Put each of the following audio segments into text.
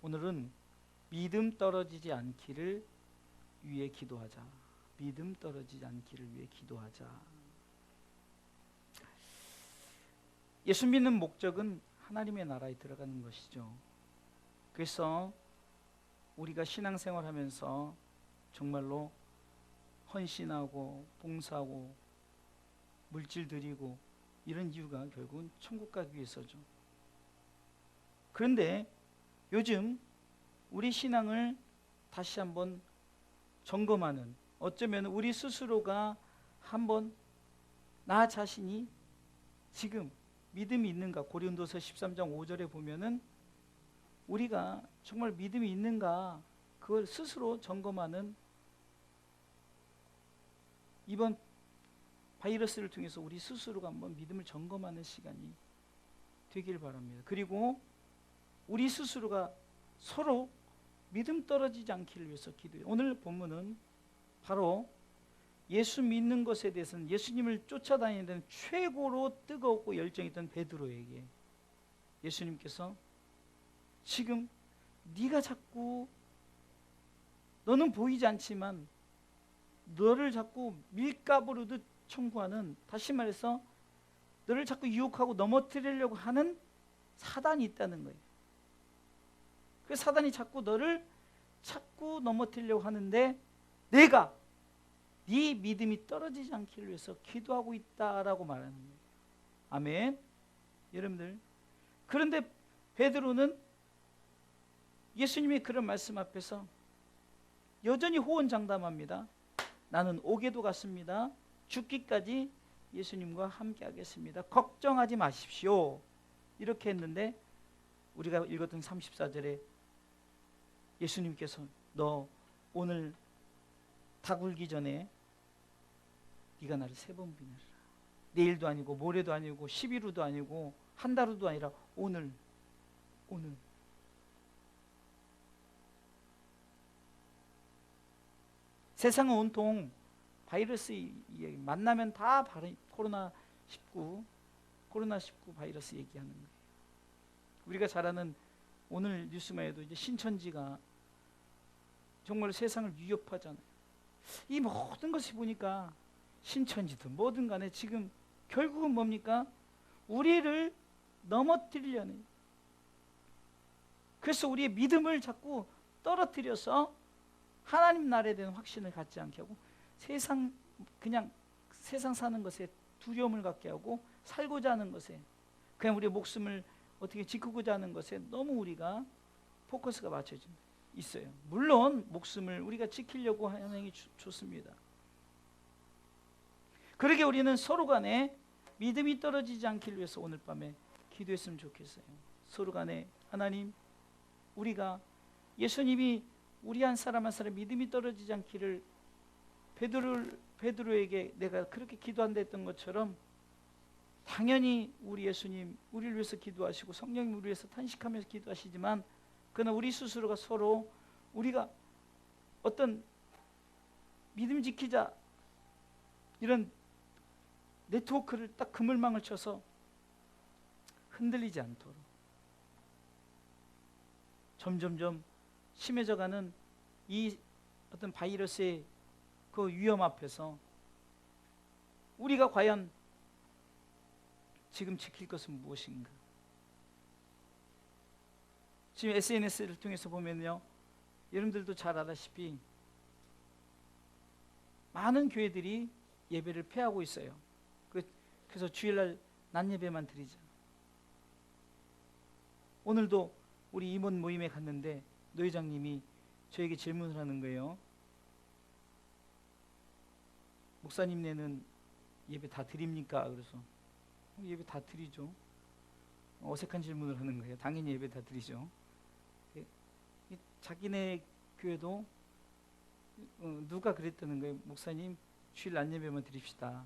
오늘은 믿음 떨어지지 않기를 위해 기도하자. 믿음 떨어지지 않기를 위해 기도하자. 예수 믿는 목적은 하나님의 나라에 들어가는 것이죠. 그래서 우리가 신앙생활하면서 정말로 헌신하고 봉사하고 물질 드리고 이런 이유가 결국은 천국 가기 위해서죠. 그런데 요즘 우리 신앙을 다시 한번 점검하는, 어쩌면 우리 스스로가 한번 나 자신이 지금 믿음이 있는가, 고린도서 13장 5절에 보면은 우리가 정말 믿음이 있는가 그걸 스스로 점검하는, 이번 바이러스를 통해서 우리 스스로가 한번 믿음을 점검하는 시간이 되길 바랍니다. 그리고 우리 스스로가 서로 믿음 떨어지지 않기를 위해서 기도해요. 오늘 본문은 바로 예수 믿는 것에 대해서는 예수님을 쫓아다니는 최고로 뜨겁고 열정있던 베드로에게 예수님께서 지금 네가 자꾸, 너는 보이지 않지만 너를 자꾸 밀가부르듯 청구하는, 다시 말해서 너를 자꾸 유혹하고 넘어뜨리려고 하는 사단이 있다는 거예요. 그 사단이 자꾸 너를 자꾸 넘어뜨리려고 하는데 내가 네 믿음이 떨어지지 않기를 위해서 기도하고 있다라고 말하는 거예요. 아멘. 여러분들, 그런데 베드로는 예수님의 그런 말씀 앞에서 여전히 호언장담합니다. 나는 옥에도 갔습니다. 죽기까지 예수님과 함께 하겠습니다. 걱정하지 마십시오. 이렇게 했는데 우리가 읽었던 34절에 예수님께서 너 오늘 다 굴기 전에 네가 나를 3번 비내라. 내일도 아니고 모레도 아니고 10일 후도 아니고 한 달 후도 아니라 오늘. 세상은 온통 바이러스 이야기, 만나면 다 코로나19 바이러스 얘기하는 거예요. 우리가 잘 아는 오늘 뉴스만 해도 이제 신천지가 정말 세상을 위협하잖아요. 이 모든 것을 보니까 신천지든 뭐든 간에 지금 결국은 뭡니까? 우리를 넘어뜨리려는, 그래서 우리의 믿음을 자꾸 떨어뜨려서 하나님 나라에 대한 확신을 갖지 않게 하고 그냥 세상 사는 것에 두려움을 갖게 하고 살고자 하는 것에, 그냥 우리의 목숨을 어떻게 지키고자 하는 것에 너무 우리가 포커스가 맞춰져 있어요. 물론 목숨을 우리가 지키려고 하는 게 좋습니다. 그러게 우리는 서로 간에 믿음이 떨어지지 않기를 위해서 오늘 밤에 기도했으면 좋겠어요. 서로 간에 하나님, 우리가 예수님이 우리 한 사람 한 사람 믿음이 떨어지지 않기를 베드로에게 내가 그렇게 기도한다 했던 것처럼 당연히 우리 예수님 우리를 위해서 기도하시고 성령님 우리를 위해서 탄식하면서 기도하시지만, 그러나 우리 스스로가 서로 우리가 어떤 믿음 지키자 이런 네트워크를 딱 그물망을 쳐서 흔들리지 않도록 점점점 심해져가는 이 어떤 바이러스의 그 위험 앞에서 우리가 과연 지금 지킬 것은 무엇인가? 지금 SNS를 통해서 보면요, 여러분들도 잘 알다시피 많은 교회들이 예배를 폐하고 있어요. 그래서 주일날 낮 예배만 드리자. 오늘도 우리 임원 모임에 갔는데 노회장님이 저에게 질문을 하는 거예요. 목사님네는 예배 다 드립니까? 그래서 예배 다 드리죠. 어색한 질문을 하는 거예요. 당연히 예배 다 드리죠. 자기네 교회도 누가 그랬다는 거예요. 목사님 주일 낮 예배만 드립시다.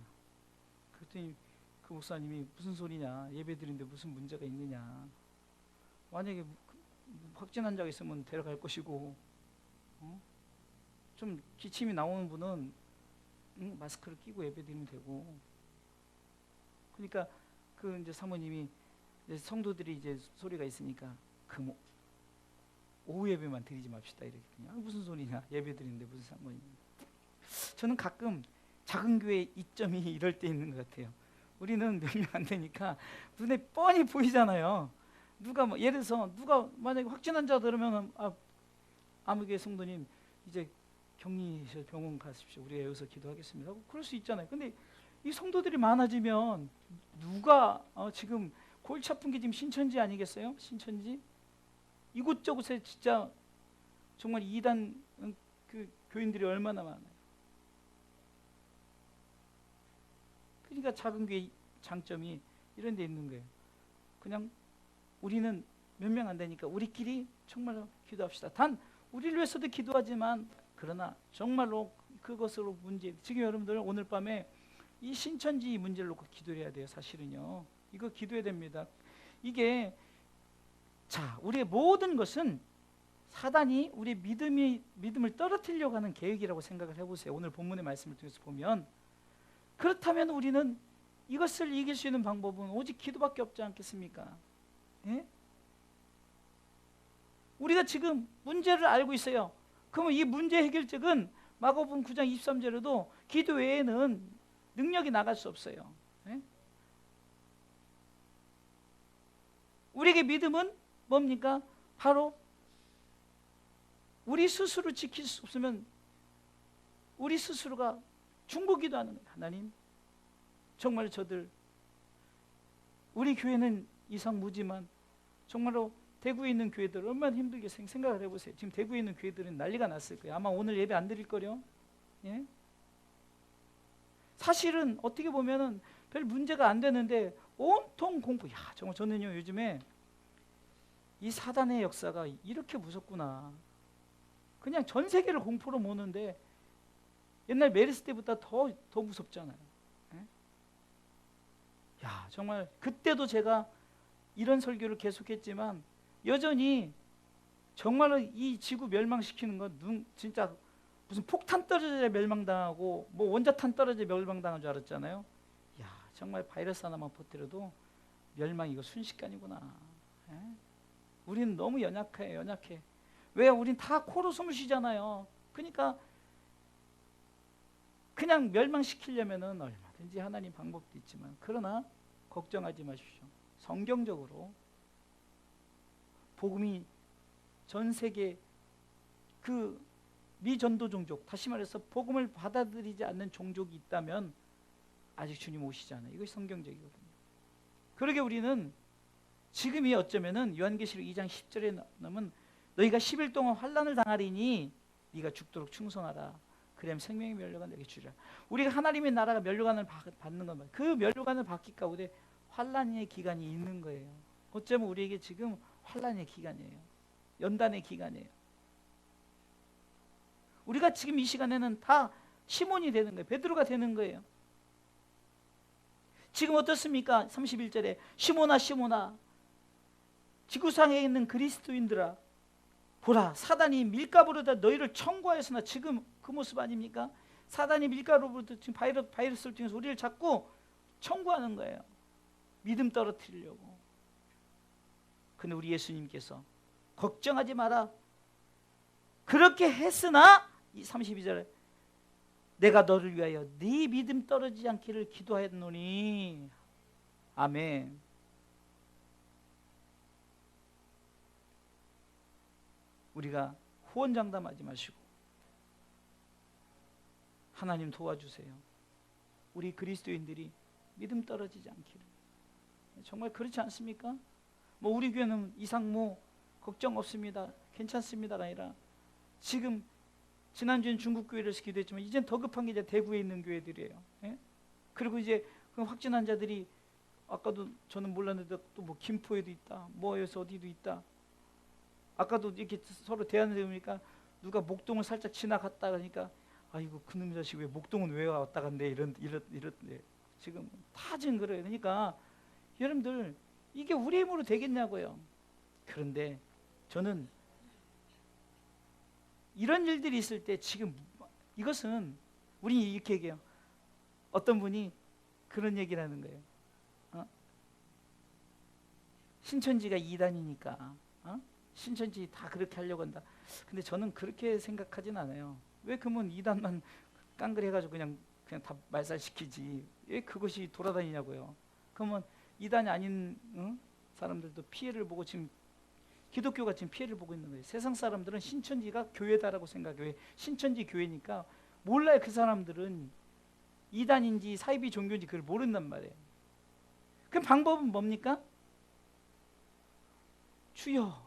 그랬더니 그 목사님이 무슨 소리냐, 예배 드리는데 무슨 문제가 있느냐, 만약에 확진 환자가 있으면 데려갈 것이고, 좀 기침이 나오는 분은 마스크를 끼고 예배 드리면 되고. 그러니까 그 이제 사모님이, 이제 성도들이 이제 소리가 있으니까, 그 목사님, 그 목사님이 무슨 소리냐, 예배 드리는데 무슨 문제가 있느냐, 만약에 확진 환자가 있으면 데려갈 것이고, 좀 기침이 나오는 분은 마스크를 끼고 예배 드리면 되고. 그러니까 그 이제 사모님이, 이제 성도들이 소리가 있으니까 오후 예배만 드리지 맙시다 이랬거든요. 무슨 소리냐, 예배 드리는데 무슨 상관이냐. 저는 가끔 작은 교회 이점이 이럴 때 있는 것 같아요. 우리는 몇 명 안 되니까 눈에 뻔히 보이잖아요. 누가 뭐 예를 들어서 누가 만약에 확진 환자 들으면 아무 교회 성도님 이제 격리실 병원 가십시오. 우리가 여기서 기도하겠습니다. 그럴 수 있잖아요. 근데 이 성도들이 많아지면 누가 지금 골치 아픈 게 지금 신천지 아니겠어요? 신천지? 이곳저곳에 진짜 정말 이단 그 교인들이 얼마나 많아요. 그러니까 작은 교회 장점이 이런 데 있는 거예요. 그냥 우리는 몇 명 안 되니까 우리끼리 정말로 기도합시다. 단 우리를 위해서도 기도하지만 그러나 정말로 그것으로 문제, 지금 여러분들 오늘 밤에 이 신천지 문제를 놓고 기도를 해야 돼요. 사실은요. 이거 기도해야 됩니다. 이게 자, 우리의 모든 것은 사단이 우리 믿음을 떨어뜨리려고 하는 계획이라고 생각을 해보세요. 오늘 본문의 말씀을 통해서 보면. 그렇다면 우리는 이것을 이길 수 있는 방법은 오직 기도밖에 없지 않겠습니까? 예? 우리가 지금 문제를 알고 있어요. 그러면 이 문제 해결책은 마가복음 9장 23절에도 기도 외에는 능력이 나갈 수 없어요. 예? 우리에게 믿음은 뭡니까? 바로 우리 스스로 지킬 수 없으면 우리 스스로가 중보기도하는 거예요. 하나님, 정말 저들 우리 교회는 이상무지만 정말로 대구에 있는 교회들 얼마나 힘들게 생각을 해보세요. 지금 대구에 있는 교회들은 난리가 났을 거예요. 아마 오늘 예배 안 드릴 거려. 예? 사실은 어떻게 보면은 별 문제가 안 되는데 온통 공포. 야, 정말 저는요 요즘에 이 사단의 역사가 이렇게 무섭구나. 그냥 전 세계를 공포로 모는데 옛날 메르스 때보다 더 무섭잖아요. 예? 야, 정말 그때도 제가 이런 설교를 계속했지만 여전히 정말로 이 지구 멸망시키는 건 진짜 무슨 폭탄 떨어져야 멸망당하고 뭐 원자탄 떨어져야 멸망당한 줄 알았잖아요. 야, 정말 바이러스 하나만 퍼뜨려도 멸망이 이거 순식간이구나. 예? 우리는 너무 연약해. 왜? 우린 다 코로 숨을 쉬잖아요. 그러니까 그냥 멸망시키려면은 얼마든지 하나님 방법도 있지만, 그러나 걱정하지 마십시오. 성경적으로 복음이 전 세계 그 미전도 종족, 다시 말해서 복음을 받아들이지 않는 종족이 있다면 아직 주님 오시지 않아요. 이것이 성경적이거든요. 그러게 우리는 지금이 어쩌면은 요한계시록 2장 10절에 나오면 너희가 10일 동안 환난을 당하리니 네가 죽도록 충성하라. 그러면 생명의 멸류관 내게 주리라. 우리가 하나님의 나라가 멸류관을 받는 건 그 멸류관을 받기 가운데 환난의 기간이 있는 거예요. 어쩌면 우리에게 지금 환난의 기간이에요. 연단의 기간이에요. 우리가 지금 이 시간에는 다 시몬이 되는 거예요. 베드로가 되는 거예요. 지금 어떻습니까? 31절에 시몬아 시몬아 지구상에 있는 그리스도인들아 보라 사단이 밀가부로다 너희를 청구하였으나, 지금 그 모습 아닙니까? 사단이 밀가루로부터 지금 바이러스를 통해서 우리를 자꾸 청구하는 거예요. 믿음 떨어뜨리려고. 근데 우리 예수님께서 걱정하지 마라. 그렇게 했으나 이 32절에 내가 너를 위하여 네 믿음 떨어지지 않기를 기도하였노니. 아멘. 우리가 호언장담하지 마시고 하나님 도와주세요. 우리 그리스도인들이 믿음 떨어지지 않기를. 정말 그렇지 않습니까? 뭐 우리 교회는 이상무 걱정 없습니다, 괜찮습니다가 아니라 지금 지난주엔 중국 교회에서 기도했지만 이젠 더 급한 게 이제 대구에 있는 교회들이에요. 예? 그리고 이제 그 확진 환자들이 아까도 저는 몰랐는데 또 뭐 김포에도 있다, 뭐에서 어디도 있다. 아까도 이렇게 서로 대화하는데 보니까 누가 목동을 살짝 지나갔다 그러니까 아이고 그놈의 자식 왜 목동은 왜 왔다 간대 이런 지금 다 지금 그래요. 그러니까 여러분들 이게 우리 힘으로 되겠냐고요. 그런데 저는 이런 일들이 있을 때 지금 이것은 우리 이렇게 얘기해요. 어떤 분이 그런 얘기를 하는 거예요. 신천지가 이단이니까 신천지 다 그렇게 하려고 한다. 근데 저는 그렇게 생각하진 않아요. 왜 그러면 이단만 깡그리해가지고 그냥 다 말살시키지? 왜 그것이 돌아다니냐고요. 그러면 이단이 아닌 사람들도 피해를 보고 지금 기독교가 지금 피해를 보고 있는 거예요. 세상 사람들은 신천지가 교회다라고 생각해요. 왜? 신천지 교회니까 몰라요. 그 사람들은 이단인지 사이비 종교인지 그걸 모른단 말이에요. 그럼 방법은 뭡니까? 주여,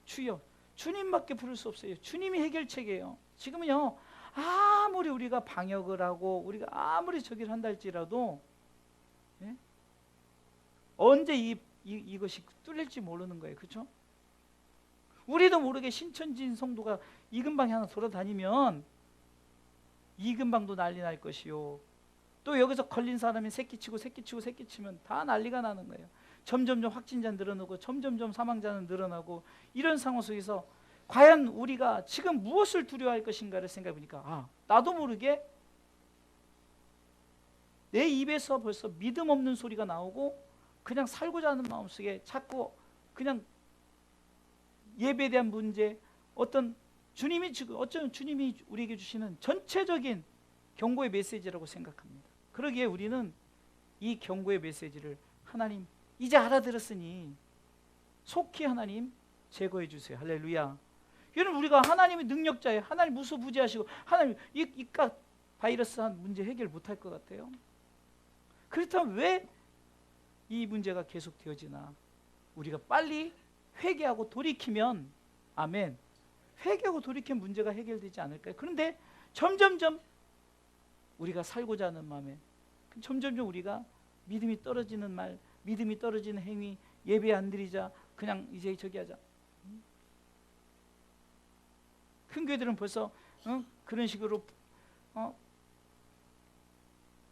주여. 주님밖에 부를 수 없어요. 주님이 해결책이에요. 지금은요, 아무리 우리가 방역을 하고 우리가 아무리 저기를 한다 할지라도 예? 언제 이것이 뚫릴지 모르는 거예요. 그렇죠? 우리도 모르게 신천지인 성도가 이근방에 하나 돌아다니면 이근방도 난리 날 것이요. 또 여기서 걸린 사람이 새끼치면 다 난리가 나는 거예요. 점점점 확진자는 늘어나고 점점점 사망자는 늘어나고 이런 상황 속에서 과연 우리가 지금 무엇을 두려워할 것인가를 생각해 보니까 나도 모르게 내 입에서 벌써 믿음 없는 소리가 나오고 그냥 살고자 하는 마음속에 자꾸 그냥 예배에 대한 문제, 어떤 주님이 우리에게 주시는 전체적인 경고의 메시지라고 생각합니다. 그러기에 우리는 이 경고의 메시지를 하나님 이제 알아들었으니 속히 하나님 제거해 주세요. 할렐루야. 여러분 우리가 하나님의 능력자예요. 하나님 무소부지하시고 하나님 이깟 바이러스한 문제 해결 못할 것 같아요. 그렇다면 왜 이 문제가 계속 되어지나? 우리가 빨리 회개하고 돌이키면 아멘. 회개하고 돌이키면 문제가 해결되지 않을까요? 그런데 점점점 우리가 살고자 하는 마음에 점점점 우리가 믿음이 떨어지는 말, 믿음이 떨어지는 행위, 예배 안 드리자, 그냥 이제 저기 하자. 큰 교회들은 벌써 그런 식으로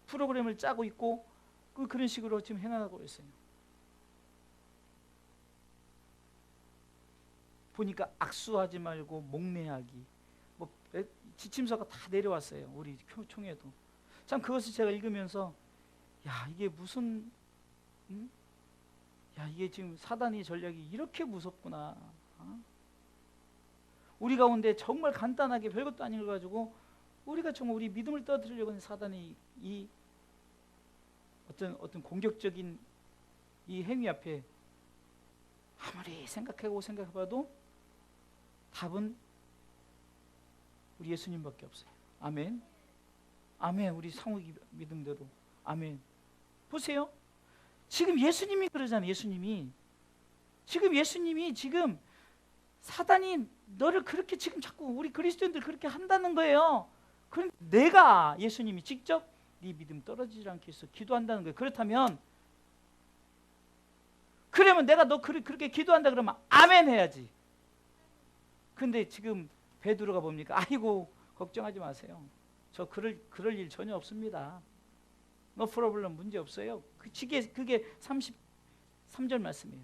프로그램을 짜고 있고 그런 식으로 지금 해나가고 있어요. 보니까 악수하지 말고 목례하기, 뭐 지침서가 다 내려왔어요. 우리 총회도. 참 그것을 제가 읽으면서 야 이게 무슨 야 이게 지금 사단의 전략이 이렇게 무섭구나. 우리 가운데 정말 간단하게 별것도 아닌 걸 가지고 우리가 정말 우리 믿음을 떠들려고 하는 사단의 이 어떤 공격적인 이 행위 앞에 아무리 생각해봐도 답은 우리 예수님밖에 없어요. 아멘. 아멘. 우리 상호 믿음대로 아멘. 보세요. 지금 예수님이 그러잖아요. 예수님이 지금 사단이 너를 그렇게 지금 자꾸 우리 그리스도인들 그렇게 한다는 거예요. 그럼 내가 예수님이 직접 네 믿음 떨어지지 않게 해서 기도한다는 거예요. 그러면 내가 너 그렇게 기도한다 그러면 아멘 해야지. 근데 지금 베드로가 뭡니까? 아이고 걱정하지 마세요. 저 그럴 일 전혀 없습니다. No problem, 문제 없어요. 그게 33절 말씀이에요.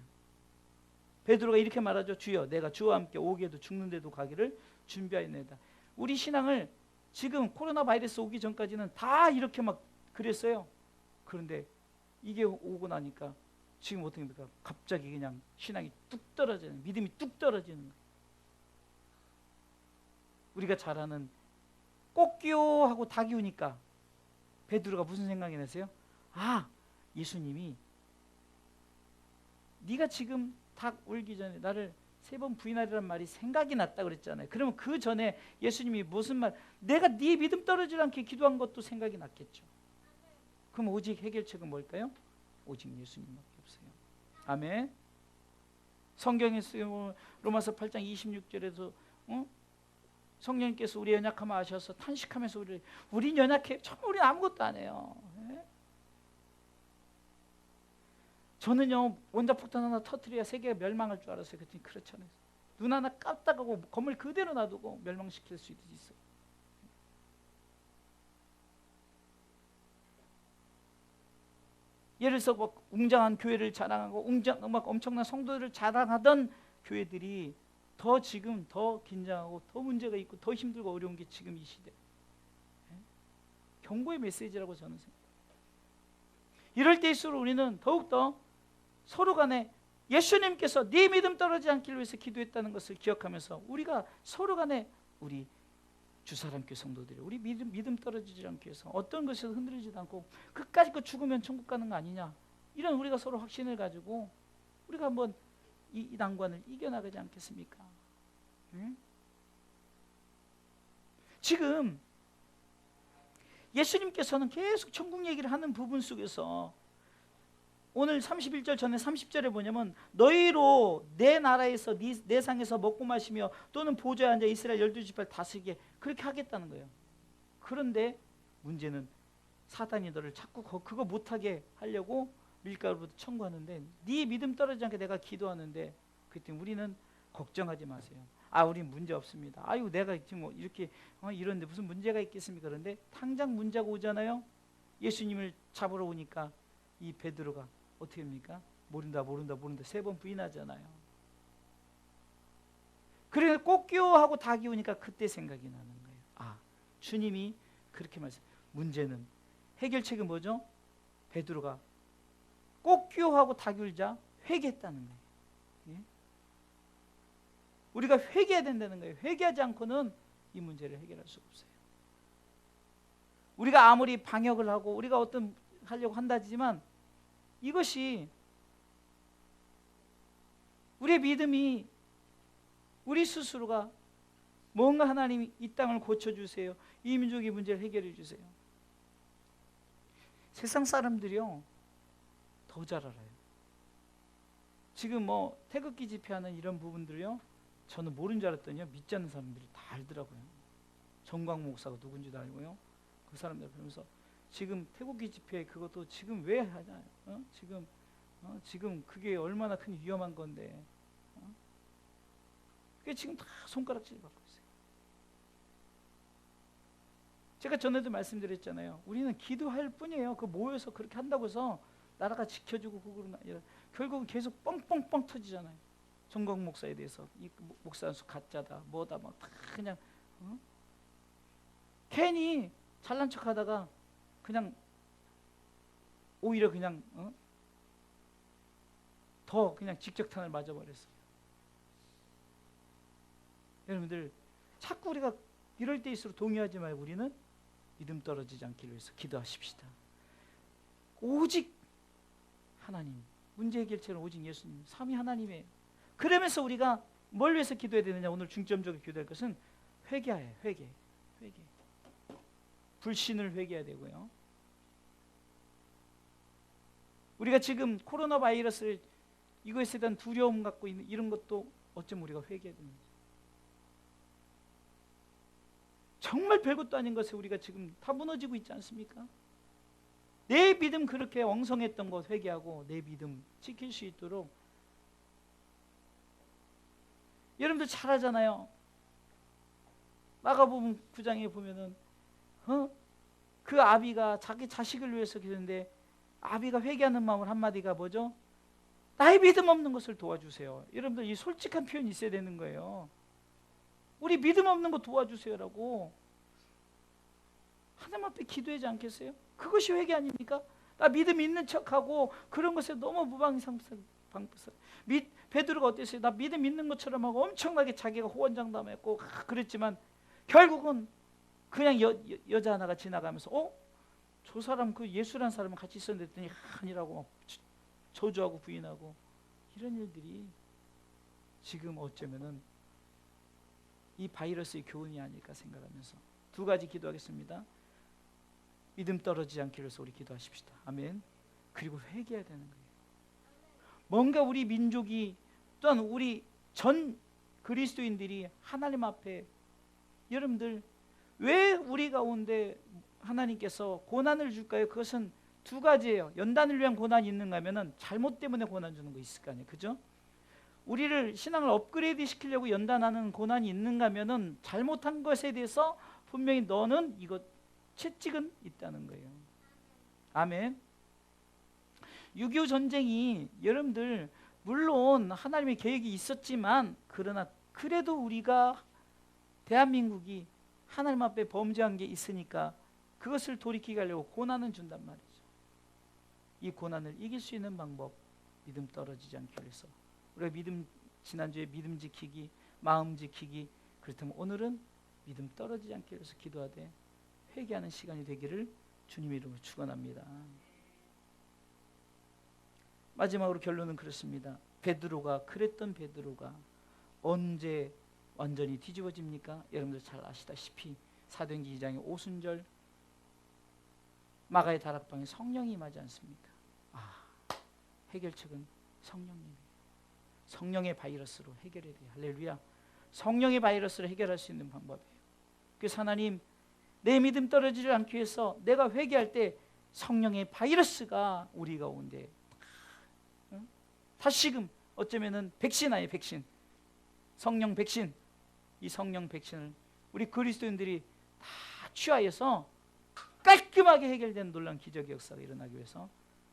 베드로가 이렇게 말하죠. 주여 내가 주와 함께 오게도 죽는데도 가기를 준비하였나이다. 우리 신앙을 지금 코로나 바이러스 오기 전까지는 다 이렇게 막 그랬어요. 그런데 이게 오고 나니까 지금 어떻게 됩니까? 갑자기 그냥 신앙이 뚝 떨어지는, 믿음이 뚝 떨어지는 거예요. 우리가 잘 아는 꽃기호 하고 닭이오니까 베드로가 무슨 생각이 나세요? 예수님이 네가 지금 닭 울기 전에 나를 3번 부인하리란 말이 생각이 났다 그랬잖아요. 그러면 그 전에 예수님이 무슨 말, 내가 네 믿음 떨어지지 않게 기도한 것도 생각이 났겠죠. 그럼 오직 해결책은 뭘까요? 오직 예수님밖에 없어요. 아멘. 성경에서 로마서 8장 26절에서 성령님께서 우리 연약함을 아셔서 탄식하면서 우린 연약해. 정말 우리는 아무것도 안 해요. 네? 저는요 원자폭탄 하나 터뜨려야 세계가 멸망할 줄 알았어요. 그랬더니 그렇지 않아요. 눈 하나 깜빡하고 건물 그대로 놔두고 멸망시킬 수 있어요. 예를 들어서 막 웅장한 교회를 자랑하고 막 엄청난 성도들을 자랑하던 교회들이 지금 더 긴장하고 더 문제가 있고 더 힘들고 어려운 게 지금 이 시대. 경고의 메시지라고 저는 생각해요. 이럴 때일수록 우리는 더욱더 서로 간에 예수님께서 네 믿음 떨어지지 않기를 위해서 기도했다는 것을 기억하면서 우리가 서로 간에 우리 주사랑교회 성도들이 우리 믿음 떨어지지 않기 위해서 어떤 것에서 흔들리지도 않고 끝까지 그 죽으면 천국 가는 거 아니냐, 이런 우리가 서로 확신을 가지고 우리가 한번 이 난관을 이겨나가지 않겠습니까? 응? 지금 예수님께서는 계속 천국 얘기를 하는 부분 속에서 오늘 31절 전에 30절에 보냐면 너희로 내 나라에서 내 상에서 먹고 마시며 또는 보좌에 앉아 이스라엘 12지파를 다스리게 그렇게 하겠다는 거예요. 그런데 문제는 사단이 너를 자꾸 그거 못하게 하려고 밀가루부터 청구하는데, 네 믿음 떨어지지 않게 내가 기도하는데, 그때 우리는 걱정하지 마세요. 우린 문제 없습니다. 아유, 내가 지금 뭐 이렇게 이런데 무슨 문제가 있겠습니까? 그런데 당장 문제가 오잖아요. 예수님을 잡으러 오니까 이 베드로가 어떻게 합니까? 모른다 3번 부인하잖아요. 그래서 꼭 끼워하고 다 끼우니까 그때 생각이 나는 거예요. 주님이 그렇게 말씀. 문제는 해결책은 뭐죠? 베드로가 꼭 끼워하고 다 끼우자 회개했다는 거예요. 예? 우리가 회개해야 된다는 거예요. 회개하지 않고는 이 문제를 해결할 수가 없어요. 우리가 아무리 방역을 하고 우리가 어떤 하려고 한다지만 이것이 우리의 믿음이 우리 스스로가 뭔가 하나님이 이 땅을 고쳐주세요, 이 민족의 문제를 해결해 주세요. 세상 사람들이요 더 잘 알아요. 지금 뭐 태극기 집회하는 이런 부분들요 저는 모르는 줄 알았더니요 믿지 않는 사람들이 다 알더라고요. 정광 목사가 누군지도 알고요. 그 사람들 보면서 지금 태극기 집회 그것도 지금 왜 하냐? 지금 그게 얼마나 큰 위험한 건데, 그게 지금 다 손가락질 받고 있어요. 제가 전에도 말씀드렸잖아요. 우리는 기도할 뿐이에요. 그 모여서 그렇게 한다고 해서 나라가 지켜주고 그거는 아니라 결국은 계속 뻥뻥뻥 터지잖아요. 정광 목사에 대해서 이 목사 한수 가짜다 뭐다 막 다 그냥 괜히 잘난 척하다가 그냥 오히려 그냥 더 그냥 직격탄을 맞아버렸어요. 여러분들 자꾸 우리가 이럴 때일수록 동의하지 말고 우리는 믿음 떨어지지 않기를 위해서 기도하십시다. 오직 하나님, 문제 해결책은 오직 예수님, 삼위 하나님이에요. 그러면서 우리가 뭘 위해서 기도해야 되느냐? 오늘 중점적으로 기도할 것은 회개예요. 회개. 불신을 회개해야 되고요. 우리가 지금 코로나 바이러스를 이것에 대한 두려움 갖고 있는 이런 것도 어쩌면 우리가 회개해야 됩니다. 정말 별것도 아닌 것에 우리가 지금 다 무너지고 있지 않습니까? 내 믿음 그렇게 엉성했던 것 회개하고 내 믿음 지킬 수 있도록. 여러분들 잘 하잖아요. 마가복음 9장에 보면은 그 아비가 자기 자식을 위해서 기도했는데 아비가 회개하는 마음을 한마디가 뭐죠? 나의 믿음 없는 것을 도와주세요. 여러분들 이 솔직한 표현이 있어야 되는 거예요. 우리 믿음 없는 거 도와주세요라고 하나님 앞에 기도하지 않겠어요? 그것이 회개 아닙니까? 나 믿음 있는 척하고 그런 것에 너무 무방상사. 베드로가 어땠어요? 나 믿음 있는 것처럼 하고 엄청나게 자기가 호언장담했고 그랬지만 결국은 그냥 여자 하나가 지나가면서 저 사람 그 예수란 사람은 같이 있었는데 했더니 아니라고 막 저주하고 부인하고 이런 일들이 지금 어쩌면은 이 바이러스의 교훈이 아닐까 생각하면서 두 가지 기도하겠습니다. 믿음 떨어지지 않기를 위해서 우리 기도하십시다. 아멘. 그리고 회개해야 되는 거예요. 뭔가 우리 민족이 또한 우리 전 그리스도인들이 하나님 앞에 여러분들 왜 우리 가운데 하나님께서 고난을 줄까요? 그것은 두 가지예요. 연단을 위한 고난이 있는가 하면은 잘못 때문에 고난 주는 거 있을 거 아니에요. 그죠? 우리를 신앙을 업그레이드 시키려고 연단하는 고난이 있는가 하면은 잘못한 것에 대해서 분명히 너는 이것 채찍은 있다는 거예요. 아멘. 6.25 전쟁이 여러분들 물론 하나님의 계획이 있었지만 그러나 그래도 우리가 대한민국이 하나님 앞에 범죄한 게 있으니까 그것을 돌이키게 하려고 고난은 준단 말이죠. 이 고난을 이길 수 있는 방법, 믿음 떨어지지 않기 위해서 우리가 지난주에 믿음 지키기, 마음 지키기, 그렇다면 오늘은 믿음 떨어지지 않게 해서 기도하되 회개하는 시간이 되기를 주님의 이름으로 축원합니다. 마지막으로 결론은 그렇습니다. 베드로가, 그랬던 베드로가 언제 완전히 뒤집어집니까? 여러분들 잘 아시다시피 사도행전 2장의 오순절 마가의 다락방에 성령이 임하지 않습니까? 해결책은 성령님이에요. 성령의 바이러스로 해결해야 돼요. 할렐루야. 성령의 바이러스로 해결할 수 있는 방법이에요. 그래서 하나님, 내 믿음 떨어지지 않기 위해서 내가 회개할 때 성령의 바이러스가 우리 가운데 다시금 어쩌면은 백신 아니에요. 백신. 성령 백신. 이 성령 백신을 우리 그리스도인들이 다 취하여서 깔끔하게 해결된 놀라운 기적의 역사가 일어나기 위해서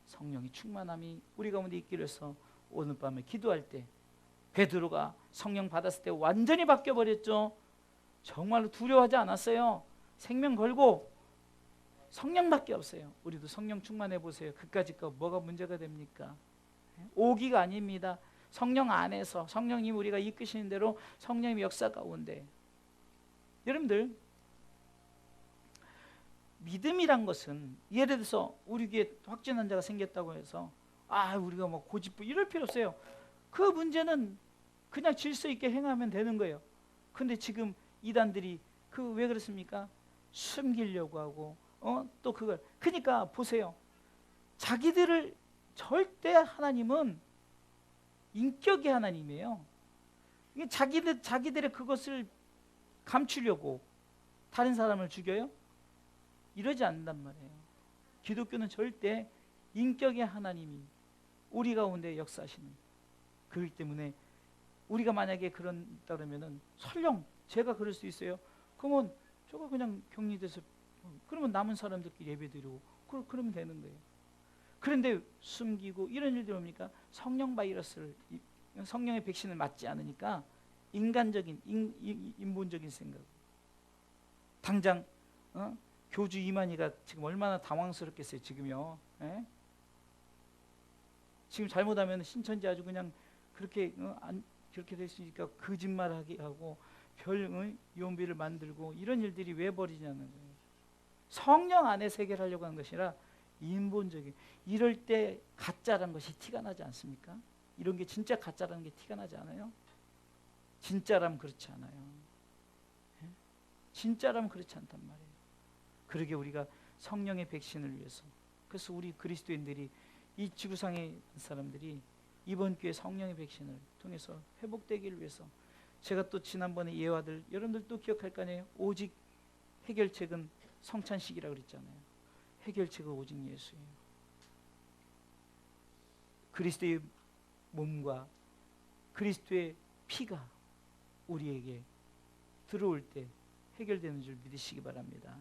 성령의 충만함이 우리 가운데 있기로 해서 오늘 밤에 기도할 때 베드로가 성령 받았을 때 완전히 바뀌어버렸죠. 정말로 두려워하지 않았어요. 생명 걸고 성령밖에 없어요. 우리도 성령 충만해 보세요. 그까짓 거 뭐가 문제가 됩니까? 오기가 아닙니다. 성령 안에서 성령님 우리가 이끄시는 대로 성령의 역사 가운데 여러분들 믿음이란 것은 예를 들어서 우리 교회에 확진 환자가 생겼다고 해서 우리가 뭐 고집부 이럴 필요 없어요. 그 문제는 그냥 질서 있게 행하면 되는 거예요. 근데 지금 이단들이 왜 그렇습니까? 숨기려고 하고 또 그걸 그러니까 보세요. 자기들을 절대 하나님은 인격의 하나님이에요. 자기들의 그것을 감추려고 다른 사람을 죽여요? 이러지 않는단 말이에요. 기독교는 절대 인격의 하나님이 우리 가운데 역사하시는, 그렇기 때문에 우리가 만약에 그런다 그러면은 설령 제가 그럴 수 있어요. 그러면 저거 그냥 격리돼서 그러면 남은 사람들끼리 예배드리고 그러면 되는 거예요. 그런데 숨기고 이런 일들이 뭡니까? 성령 바이러스를, 성령의 백신을 맞지 않으니까 인간적인 인본적인 생각. 당장 교주 이만희가 지금 얼마나 당황스럽겠어요. 지금요. 지금 잘못하면 신천지 아주 그냥 그렇게 그렇게 됐으니까 거짓말하게 하고 별 유언비를 만들고 이런 일들이 왜 벌어지냐는 거예요. 성령 안에서 해결하려고 하는 것이라 인본적인. 이럴 때 가짜라는 것이 티가 나지 않습니까? 이런 게 진짜 가짜라는 게 티가 나지 않아요? 진짜라면 그렇지 않아요. 진짜라면 그렇지 않단 말이에요. 그러게 우리가 성령의 백신을 위해서, 그래서 우리 그리스도인들이 이 지구상의 사람들이 이번 기회에 성령의 백신을 통해서 회복되기를 위해서, 제가 또 지난번에 예화들 여러분들도 기억할 거 아니에요? 오직 해결책은 성찬식이라고 그랬잖아요. 해결책은 오직 예수예요. 그리스도의 몸과 그리스도의 피가 우리에게 들어올 때 해결되는 줄 믿으시기 바랍니다.